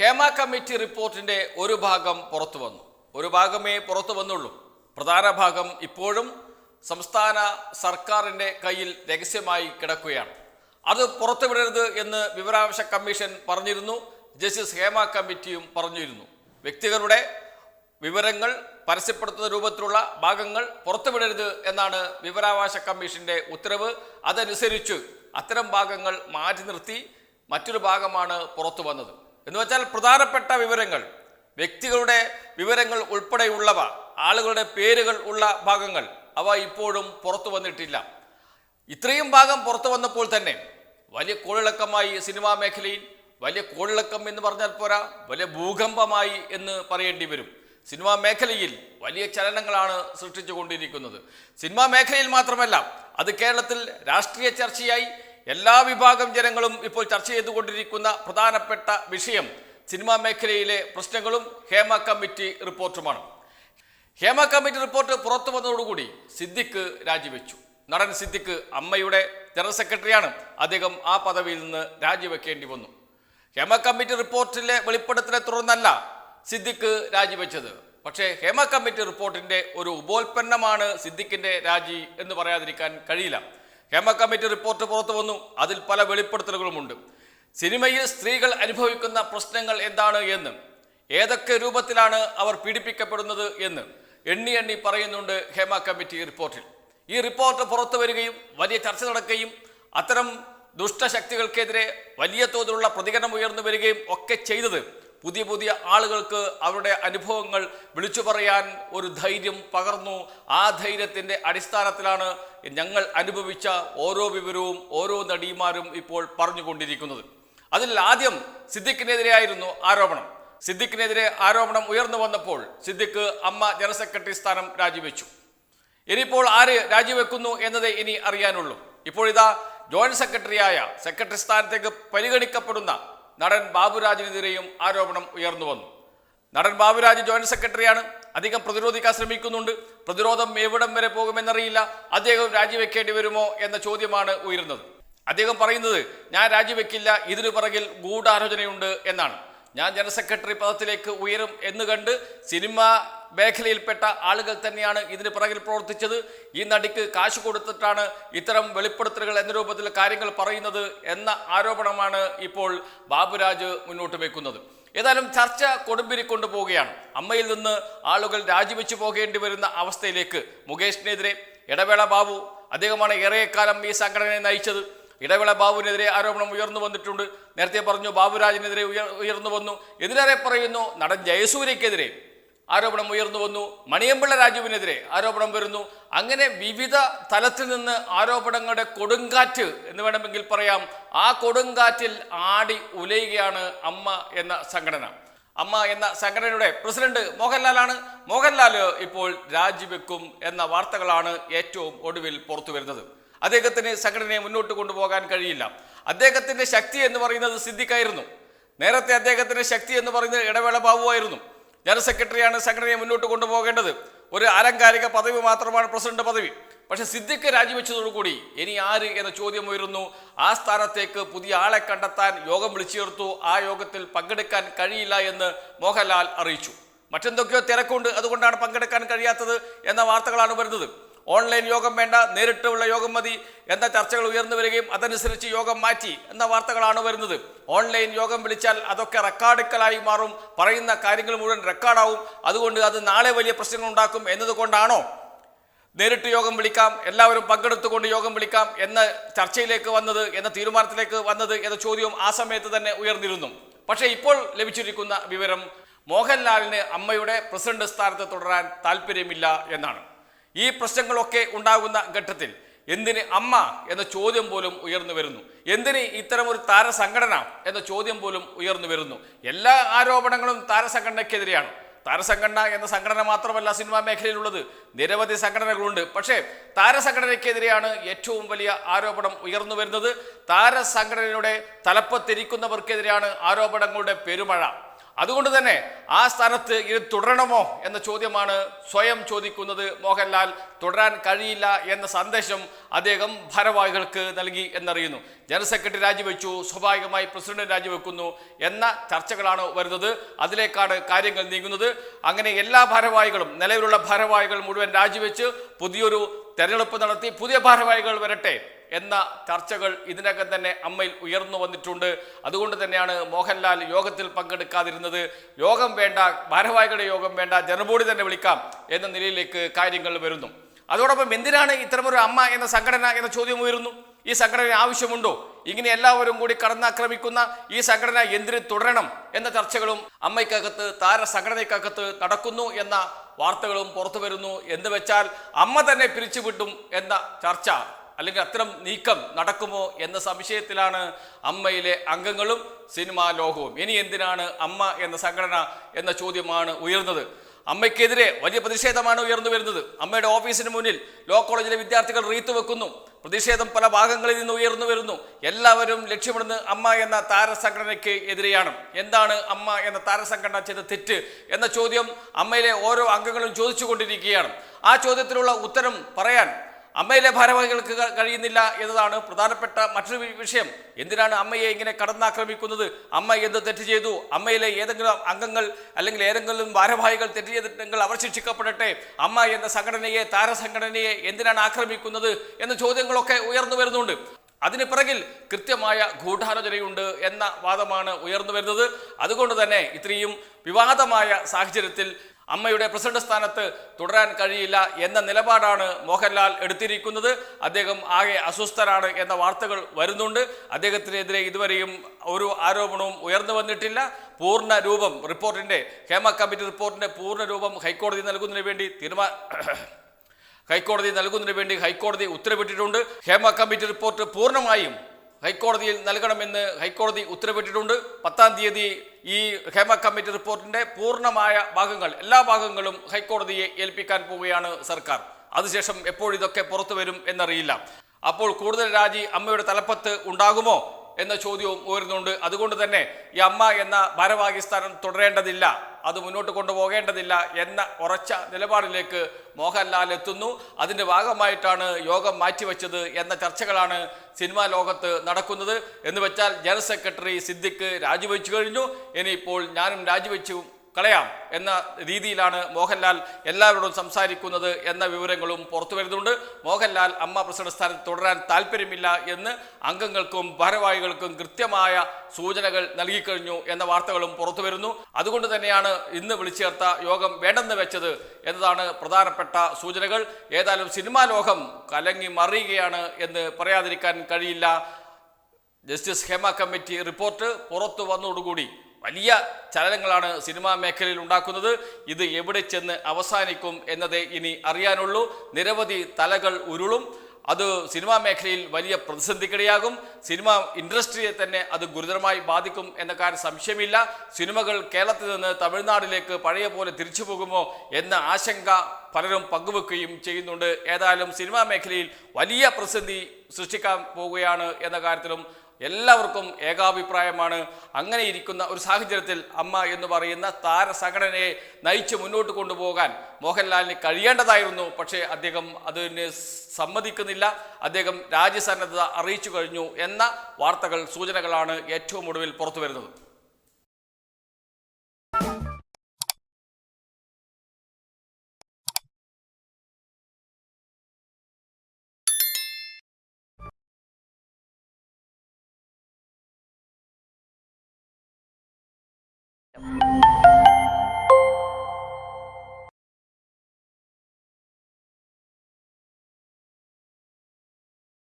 Hema committee റിപ്പോർട്ടിന്റെ ഒരു ഭാഗം പുറത്തു വന്നു. ഒരു ഭാഗമേ പുറത്തു വന്നുള്ളൂ. പ്രധാന ഭാഗം ഇപ്പോഴും സംസ്ഥാന സർക്കാരിന്റെ കയ്യിൽ രഹസ്യമായി കിടക്കുകയാണ്. അത് പുറത്തുവിടരുത് എന്ന് വിവരാവകാശ കമ്മീഷൻ പറഞ്ഞിരുന്നു. ജസ്റ്റിസ് ഹേമ കമ്മിറ്റിയും പറഞ്ഞിരുന്നു. വ്യക്തികളുടെ വിവരങ്ങൾ പരസ്യപ്പെടുത്തുന്ന രൂപത്തിലുള്ള ഭാഗങ്ങൾ പുറത്തുവിടരുത് എന്നാണ് വിവരാവകാശ കമ്മീഷന്റെ ഉത്തരവ്. അതനുസരിച്ച് അത്തരം ഭാഗങ്ങൾ മാറ്റി നിർത്തി മറ്റൊരു ഭാഗമാണ് പുറത്തു വന്നത്. എന്ന് വെച്ചാൽ പ്രധാനപ്പെട്ട വിവരങ്ങൾ, വ്യക്തികളുടെ വിവരങ്ങൾ ഉൾപ്പെടെയുള്ളവ, ആളുകളുടെ പേരുകൾ ഉള്ള ഭാഗങ്ങൾ, അവ ഇപ്പോഴും പുറത്തു വന്നിട്ടില്ല. ഇത്രയും ഭാഗം പുറത്തു വന്നപ്പോൾ തന്നെ വലിയ കോളിളക്കമായി സിനിമാ മേഖലയിൽ. വലിയ കോളിളക്കം എന്ന് പറഞ്ഞാൽ പോരാ, വലിയ ഭൂകമ്പമായി എന്ന് പറയേണ്ടി വരും. സിനിമാ മേഖലയിൽ വലിയ ചലനങ്ങളാണ് സൃഷ്ടിച്ചു കൊണ്ടിരിക്കുന്നത്. സിനിമാ മേഖലയിൽ മാത്രമല്ല, അത് കേരളത്തിൽ രാഷ്ട്രീയ ചർച്ചയായി. എല്ലാ വിഭാഗം ജനങ്ങളും ഇപ്പോൾ ചർച്ച ചെയ്തുകൊണ്ടിരിക്കുന്ന പ്രധാനപ്പെട്ട വിഷയം സിനിമാ മേഖലയിലെ പ്രശ്നങ്ങളും ഹേമ കമ്മിറ്റി റിപ്പോർട്ടുമാണ്. ഹേമ കമ്മിറ്റി റിപ്പോർട്ട് പുറത്തു വന്നതോടുകൂടി സിദ്ദിഖ് രാജിവെച്ചു. നടൻ സിദ്ദിഖ് അമ്മയുടെ ജനറൽ സെക്രട്ടറിയാണ്. അദ്ദേഹം ആ പദവിയിൽ നിന്ന് രാജിവെക്കേണ്ടി വന്നു. ഹേമ കമ്മിറ്റി റിപ്പോർട്ടിലെ വെളിപ്പെടുത്തലെ തുടർന്നല്ല സിദ്ദിഖ് രാജിവെച്ചത്. പക്ഷേ ഹേമ കമ്മിറ്റി റിപ്പോർട്ടിന്റെ ഒരു ഉപോൽപ്പന്നമാണ് സിദ്ദിഖിന്റെ രാജി എന്ന് പറയാതിരിക്കാൻ കഴിയില്ല. ഹേമ കമ്മിറ്റി റിപ്പോർട്ട് പുറത്തു വന്നു. അതിൽ പല വെളിപ്പെടുത്തലുകളുമുണ്ട്. സിനിമയിൽ സ്ത്രീകൾ അനുഭവിക്കുന്ന പ്രശ്നങ്ങൾ എന്താണ് എന്ന്, ഏതൊക്കെ രൂപത്തിലാണ് അവർ പീഡിപ്പിക്കപ്പെടുന്നത് എന്ന് എണ്ണി എണ്ണി പറയുന്നുണ്ട് ഹേമ കമ്മിറ്റി റിപ്പോർട്ടിൽ. ഈ റിപ്പോർട്ട് പുറത്തു വരികയും വലിയ ചർച്ച നടക്കുകയും അത്തരം ദുഷ്ടശക്തികൾക്കെതിരെ വലിയ തോതിലുള്ള പ്രതികരണം ഉയർന്നു വരികയും ഒക്കെ ചെയ്തത് പുതിയ പുതിയ ആളുകൾക്ക് അവരുടെ അനുഭവങ്ങൾ വിളിച്ചു പറയാൻ ഒരു ധൈര്യം പകർന്നു. ആ ധൈര്യത്തിൻ്റെ അടിസ്ഥാനത്തിലാണ് ഞങ്ങൾ അനുഭവിച്ച ഓരോ വിവരവും ഓരോ നടിമാരും ഇപ്പോൾ പറഞ്ഞുകൊണ്ടിരിക്കുന്നത്. അതിൽ ആദ്യം സിദ്ദിഖിനെതിരെയായിരുന്നു ആരോപണം. സിദ്ദിഖിനെതിരെ ആരോപണം ഉയർന്നു വന്നപ്പോൾ സിദ്ദിഖ് അമ്മ ജനറൽ സെക്രട്ടറി സ്ഥാനം രാജിവെച്ചു. ഇനിയിപ്പോൾ ആര് രാജിവെക്കുന്നു എന്നതേ ഇനി അറിയാനുള്ളൂ. ഇപ്പോഴിതാ ജോയിന്റ് സെക്രട്ടറിയായ സെക്രട്ടറി സ്ഥാനത്തേക്ക് പരിഗണിക്കപ്പെടുന്ന നടൻ ബാബുരാജിനെതിരെയും ആരോപണം ഉയർന്നു വന്നു. നടൻ ബാബുരാജ് ജോയിന്റ് സെക്രട്ടറിയാണ്. അധികം പ്രതിരോധിക്കാൻ ശ്രമിക്കുന്നുണ്ട്. പ്രതിരോധം എവിടം വരെ പോകുമെന്നറിയില്ല. അദ്ദേഹം രാജിവെക്കേണ്ടി വരുമോ എന്ന ചോദ്യമാണ് ഉയരുന്നത്. അദ്ദേഹം പറയുന്നത്, ഞാൻ രാജിവെക്കില്ല, ഇതിനു പിറകിൽ ഗൂഢാലോചനയുണ്ട് എന്നാണ്. ഞാൻ ജനറൽ സെക്രട്ടറി പദത്തിലേക്ക് ഉയരും എന്ന് കണ്ട് സിനിമാ മേഖലയിൽപ്പെട്ട ആളുകൾ തന്നെയാണ് ഇതിന് പിറകിൽ പ്രവർത്തിച്ചത്. ഈ നടിക്ക് കാശ് കൊടുത്തിട്ടാണ് ഇത്തരം വെളിപ്പെടുത്തലുകൾ എന്ന രൂപത്തിൽ കാര്യങ്ങൾ പറയുന്നത് എന്ന ആരോപണമാണ് ഇപ്പോൾ ബാബുരാജ് മുന്നോട്ട് വെക്കുന്നത്. ഏതായാലും ചർച്ച കൊടുമ്പിരി കൊണ്ടുപോവുകയാണ്. അമ്മയിൽ നിന്ന് ആളുകൾ രാജിവെച്ചു പോകേണ്ടി വരുന്ന അവസ്ഥയിലേക്ക് മുകേഷിനെതിരെ ഇടവേള ബാബു, അദ്ദേഹമാണ് ഏറെക്കാലം ഈ സംഘടനയെ നയിച്ചത്. ഇടവേള ബാബുവിനെതിരെ ആരോപണം ഉയർന്നു വന്നിട്ടുണ്ട്. നേരത്തെ പറഞ്ഞു ബാബുരാജിനെതിരെ ഉയർന്നു വന്നു. ഇതിലേറെ പറയുന്നു നടൻ ജയസൂര്യക്കെതിരെ ആരോപണം ഉയർന്നു വന്നു. മണിയമ്പിള്ള രാജുവിനെതിരെ ആരോപണം വരുന്നു. അങ്ങനെ വിവിധ തലത്തിൽ നിന്ന് ആരോപണങ്ങളുടെ കൊടുങ്കാറ്റ് എന്ന് വേണമെങ്കിൽ പറയാം. ആ കൊടുങ്കാറ്റിൽ ആടി ഉലയുകയാണ് അമ്മ എന്ന സംഘടന. അമ്മ എന്ന സംഘടനയുടെ പ്രസിഡന്റ് മോഹൻലാലാണ്. മോഹൻലാൽ ഇപ്പോൾ രാജിവെക്കും എന്ന വാർത്തകളാണ് ഏറ്റവും ഒടുവിൽ പുറത്തു വരുന്നത്. അദ്ദേഹത്തിന് സംഘടനയെ മുന്നോട്ട് കൊണ്ടുപോകാൻ കഴിയില്ല. അദ്ദേഹത്തിന്റെ ശക്തി എന്ന് പറയുന്നത് സിദ്ദിഖായിരുന്നു. നേരത്തെ അദ്ദേഹത്തിന്റെ ശക്തി എന്ന് പറയുന്നത് ഇടവേള ബാബുവായിരുന്നു. ജനറൽ സെക്രട്ടറിയാണ് സംഘടനയെ മുന്നോട്ട് കൊണ്ടുപോകേണ്ടത്. ഒരു അലങ്കാരിക പദവി മാത്രമാണ് പ്രസിഡന്റ് പദവി. പക്ഷെ സിദ്ദിഖ് രാജിവെച്ചതോടുകൂടി ഇനി ആര് എന്ന ചോദ്യം ഉയരുന്നു. ആ സ്ഥാനത്തേക്ക് പുതിയ ആളെ കണ്ടെത്താൻ യോഗം വിളിച്ചു ചേർത്തു. ആ യോഗത്തിൽ പങ്കെടുക്കാൻ കഴിയില്ല എന്ന് മോഹൻലാൽ അറിയിച്ചു. മറ്റെന്തൊക്കെയോ തിരക്കുണ്ട്, അതുകൊണ്ടാണ് പങ്കെടുക്കാൻ കഴിയാത്തത് എന്ന വാർത്തകളാണ് വരുന്നത്. ഓൺലൈൻ യോഗം വേണ്ട, നേരിട്ടുള്ള യോഗം മതി എന്ന ചർച്ചകൾ ഉയർന്നു വരികയും അതനുസരിച്ച് യോഗം മാറ്റി എന്ന വാർത്തകളാണ് വരുന്നത്. ഓൺലൈൻ യോഗം വിളിച്ചാൽ അതൊക്കെ റെക്കോർഡിക്കലായി മാറും, പറയുന്ന കാര്യങ്ങൾ മുഴുവൻ റെക്കോർഡാവും. അതുകൊണ്ട് അത് നാളെ വലിയ പ്രശ്നങ്ങൾ ഉണ്ടാക്കും എന്നതുകൊണ്ടാണോ നേരിട്ട് യോഗം വിളിക്കാം, എല്ലാവരും പങ്കെടുത്തുകൊണ്ട് യോഗം വിളിക്കാം എന്ന ചർച്ചയിലേക്ക് വന്നത്, എന്ന തീരുമാനത്തിലേക്ക് വന്നത് എന്ന ചോദ്യവും ആ സമയത്ത് തന്നെ ഉയർന്നിരുന്നു. പക്ഷേ ഇപ്പോൾ ലഭിച്ചിരിക്കുന്ന വിവരം മോഹൻലാലിന് അമ്മയുടെ പ്രസിഡന്റ് സ്ഥാനത്ത് തുടരാൻ താല്പര്യമില്ല എന്നാണ്. ഈ പ്രശ്നങ്ങളൊക്കെ ഉണ്ടാകുന്ന ഘട്ടത്തിൽ എന്തിന് അമ്മ എന്ന ചോദ്യം പോലും ഉയർന്നു വരുന്നു. എന്തിന് ഇത്തരം ഒരു താരസംഘടന എന്ന ചോദ്യം പോലും ഉയർന്നു വരുന്നു. എല്ലാ ആരോപണങ്ങളും താരസംഘടനയ്ക്കെതിരെയാണ്. താരസംഘടന എന്ന സംഘടന മാത്രമല്ല സിനിമാ മേഖലയിലുള്ളത്, നിരവധി സംഘടനകളുണ്ട്. പക്ഷേ താരസംഘടനയ്ക്കെതിരെയാണ് ഏറ്റവും വലിയ ആരോപണം ഉയർന്നു വരുന്നത്. താരസംഘടനയുടെ തലപ്പത്തിരിക്കുന്നവർക്കെതിരെയാണ് ആരോപണങ്ങളുടെ പെരുമഴ. അതുകൊണ്ട് തന്നെ ആ സ്ഥാനത്ത് ഇത് തുടരണമോ എന്ന ചോദ്യമാണ് സ്വയം ചോദിക്കുന്നത് മോഹൻലാൽ. തുടരാൻ കഴിയില്ല എന്ന സന്ദേശം അദ്ദേഹം ഭാരവാഹികൾക്ക് നൽകി എന്നറിയുന്നു. ജനറൽ സെക്രട്ടറി രാജിവെച്ചു, സ്വാഭാവികമായി പ്രസിഡന്റ് രാജിവെക്കുന്നു എന്ന ചർച്ചകളാണ് വരുന്നത്. അതിലേക്കാണ് കാര്യങ്ങൾ നീങ്ങുന്നത്. അങ്ങനെ എല്ലാ ഭാരവാഹികളും, നിലവിലുള്ള ഭാരവാഹികൾ മുഴുവൻ രാജിവെച്ച് പുതിയൊരു തെരഞ്ഞെടുപ്പ് നടത്തി പുതിയ ഭാരവാഹികൾ വരട്ടെ എന്ന ചർച്ചകൾ ഇതിനകം തന്നെ അമ്മയിൽ ഉയർന്നു വന്നിട്ടുണ്ട്. അതുകൊണ്ട് തന്നെയാണ് മോഹൻലാൽ യോഗത്തിൽ പങ്കെടുക്കാതിരുന്നത്. യോഗം വേണ്ട, ഭാരവാഹികളുടെ യോഗം വേണ്ട, ജനബോഡി തന്നെ വിളിക്കാം എന്ന നിലയിലേക്ക് കാര്യങ്ങൾ വരുന്നു. അതോടൊപ്പം എന്തിനാണ് ഇത്തരമൊരു അമ്മ എന്ന സംഘടന എന്ന ചോദ്യം ഉയരുന്നു. ഈ സംഘടന ആവശ്യമുണ്ടോ? ഇങ്ങനെ എല്ലാവരും കൂടി കടന്നാക്രമിക്കുന്ന ഈ സംഘടന എന്തിന് തുടരണം എന്ന ചർച്ചകളും അമ്മയ്ക്കകത്ത്, താര സംഘടനയ്ക്കകത്ത് നടക്കുന്നു എന്ന വാർത്തകളും പുറത്തു വരുന്നു. എന്ന് വെച്ചാൽ അമ്മ തന്നെ പിരിച്ചുവിട്ടും എന്ന ചർച്ച അല്ലെങ്കിൽ അത്തരം നീക്കം നടക്കുമോ എന്ന സംശയത്തിലാണ് അമ്മയിലെ അംഗങ്ങളും സിനിമാ ലോകവും. ഇനി എന്തിനാണ് അമ്മ എന്ന സംഘടന എന്ന ചോദ്യമാണ് ഉയർന്നത്. അമ്മയ്ക്കെതിരെ വലിയ പ്രതിഷേധമാണ് ഉയർന്നു വരുന്നത്. അമ്മയുടെ ഓഫീസിന് മുന്നിൽ ലോ കോളേജിലെ വിദ്യാർത്ഥികൾ റീത്ത് വെക്കുന്നു. പ്രതിഷേധം പല ഭാഗങ്ങളിൽ നിന്ന് ഉയർന്നു വരുന്നു. എല്ലാവരും ലക്ഷ്യമിടുന്നത് അമ്മ എന്ന താരസംഘടനയ്ക്ക് എതിരെയാണ്. എന്താണ് അമ്മ എന്ന താരസംഘടന ചെയ്ത തെറ്റ് എന്ന ചോദ്യം അമ്മയിലെ ഓരോ അംഗങ്ങളും ചോദിച്ചു കൊണ്ടിരിക്കുകയാണ്. ആ ചോദ്യത്തിനുള്ള ഉത്തരം പറയാൻ അമ്മയിലെ ഭാരവാഹികൾക്ക് കഴിയുന്നില്ല എന്നതാണ് പ്രധാനപ്പെട്ട മറ്റൊരു വിഷയം. എന്തിനാണ് അമ്മയെ ഇങ്ങനെ കടന്നാക്രമിക്കുന്നത്? അമ്മ എന്ത് തെറ്റ് ചെയ്തു? അമ്മയിലെ ഏതെങ്കിലും അംഗങ്ങൾ അല്ലെങ്കിൽ ഏതെങ്കിലും ഭാരവാഹികൾ തെറ്റ് ചെയ്തിട്ടുണ്ടെങ്കിൽ അവർ ശിക്ഷിക്കപ്പെടട്ടെ. അമ്മ എന്ന സംഘടനയെ, താരസംഘടനയെ എന്തിനാണ് ആക്രമിക്കുന്നത് എന്ന ചോദ്യങ്ങളൊക്കെ ഉയർന്നു വരുന്നുണ്ട്. അതിന് പിറകിൽ കൃത്യമായ ഗൂഢാലോചനയുണ്ട് എന്ന വാദമാണ് ഉയർന്നു വരുന്നത്. അതുകൊണ്ട് തന്നെ ഇത്രയും വിവാദമായ സാഹചര്യത്തിൽ അമ്മയുടെ പ്രസിഡന്റ് സ്ഥാനത്ത് തുടരാൻ കഴിയില്ല എന്ന നിലപാടാണ് മോഹൻലാൽ എടുത്തിരിക്കുന്നത്. അദ്ദേഹം ആകെ അസ്വസ്ഥരാണ് എന്ന വാർത്തകൾ വരുന്നുണ്ട്. അദ്ദേഹത്തിനെതിരെ ഇതുവരെയും ഒരു ആരോപണവും ഉയർന്നു വന്നിട്ടില്ല. പൂർണ്ണ രൂപം റിപ്പോർട്ടിന്റെ, ഹേമ കമ്മിറ്റി റിപ്പോർട്ടിന്റെ പൂർണ്ണ രൂപം ഹൈക്കോടതി നൽകുന്നതിന് വേണ്ടി ഹൈക്കോടതി ഉത്തരവിട്ടിട്ടുണ്ട്. ഹേമ കമ്മിറ്റി റിപ്പോർട്ട് പൂർണ്ണമായും ഹൈക്കോടതിയിൽ നൽകണമെന്ന് ഹൈക്കോടതി ഉത്തരവിട്ടിട്ടുണ്ട്. 10-ാം തീയതി ഈ ഹേമ കമ്മിറ്റി റിപ്പോർട്ടിന്റെ പൂർണ്ണമായ ഭാഗങ്ങൾ, എല്ലാ ഭാഗങ്ങളും ഹൈക്കോടതിയെ ഏൽപ്പിക്കാൻ പോവുകയാണ് സർക്കാർ. അതിനുശേഷം എപ്പോഴിതൊക്കെ പുറത്തു വരും എന്നറിയില്ല. അപ്പോൾ കൂടുതൽ രാജി അമ്മയുടെ തലപ്പത്ത് ഉണ്ടാകുമോ എന്ന ചോദ്യവും ഉയരുന്നുണ്ട്. അതുകൊണ്ട് തന്നെ ഈ അമ്മ എന്ന ഭാരവാഹി സ്ഥാനം തുടരേണ്ടതില്ല, അത് മുന്നോട്ട് കൊണ്ടുപോകേണ്ടതില്ല എന്ന ഉറച്ച നിലപാടിലേക്ക് മോഹൻലാൽ എത്തുന്നു. അതിൻ്റെ ഭാഗമായിട്ടാണ് യോഗം മാറ്റിവെച്ചത് എന്ന ചർച്ചകളാണ് സിനിമാ ലോകത്ത് നടക്കുന്നത്. എന്ന് വെച്ചാൽ ജനറൽ സെക്രട്ടറി സിദ്ദിഖ് രാജിവെച്ചു കഴിഞ്ഞു, ഇനിയിപ്പോൾ ഞാനും രാജിവെച്ചു കളയാം എന്ന രീതിയിലാണ് മോഹൻലാൽ എല്ലാവരോടും സംസാരിക്കുന്നത് എന്ന വിവരങ്ങളും പുറത്തു വരുന്നുണ്ട്. മോഹൻലാൽ അമ്മ പ്രസിഡന്റ് സ്ഥാനത്ത് തുടരാൻ താല്പര്യമില്ല എന്ന് അംഗങ്ങൾക്കും ഭാരവാഹികൾക്കും കൃത്യമായ സൂചനകൾ നൽകിക്കഴിഞ്ഞു എന്ന വാർത്തകളും പുറത്തു വരുന്നു. അതുകൊണ്ട് തന്നെയാണ് ഇന്ന് വിളിച്ചു ചേർത്ത യോഗം വേണ്ടെന്ന് വെച്ചത് എന്നതാണ് പ്രധാനപ്പെട്ട സൂചനകൾ. ഏതായാലും സിനിമാ ലോകം കലങ്ങി മറിയുകയാണ് എന്ന് പറയാതിരിക്കാൻ കഴിയില്ല. ജസ്റ്റിസ് ഹേമ കമ്മിറ്റി റിപ്പോർട്ട് പുറത്തു വന്നതോടുകൂടി വലിയ ചലനങ്ങളാണ് സിനിമാ മേഖലയിൽ ഉണ്ടാക്കുന്നത്. ഇത് എവിടെ ചെന്ന് അവസാനിക്കും എന്നതേ ഇനി അറിയാനുള്ളൂ. നിരവധി തലകൾ ഉരുളും. അത് സിനിമാ മേഖലയിൽ വലിയ പ്രതിസന്ധിക്കിടയാകും. സിനിമ ഇൻഡസ്ട്രിയെ തന്നെ അത് ഗുരുതരമായി ബാധിക്കും എന്ന കാര്യം സംശയമില്ല. സിനിമകൾ കേരളത്തിൽ നിന്ന് തമിഴ്നാട്ടിലേക്ക് പഴയ പോലെ തിരിച്ചു പോകുമോ എന്ന ആശങ്ക പലരും പങ്കുവെക്കുകയും ചെയ്യുന്നുണ്ട്. ഏതായാലും സിനിമാ മേഖലയിൽ വലിയ പ്രതിസന്ധി സൃഷ്ടിക്കാൻ പോവുകയാണ് എന്ന കാര്യത്തിലും എല്ലാവർക്കും ഏകാഭിപ്രായമാണ്. അങ്ങനെ ഇരിക്കുന്ന ഒരു സാഹചര്യത്തിൽ അമ്മ എന്ന് പറയുന്ന താരസംഘടനയെ നയിച്ച് മുന്നോട്ട് കൊണ്ടുപോകാൻ മോഹൻലാലിന് കഴിയേണ്ടതായിരുന്നു. പക്ഷേ അദ്ദേഹം അതിന് സമ്മതിക്കുന്നില്ല. അദ്ദേഹം രാജ്യസന്നദ്ധത അറിയിച്ചു കഴിഞ്ഞു എന്ന വാർത്തകൾ, സൂചനകളാണ് ഏറ്റവും ഒടുവിൽ പുറത്തു വരുന്നത്.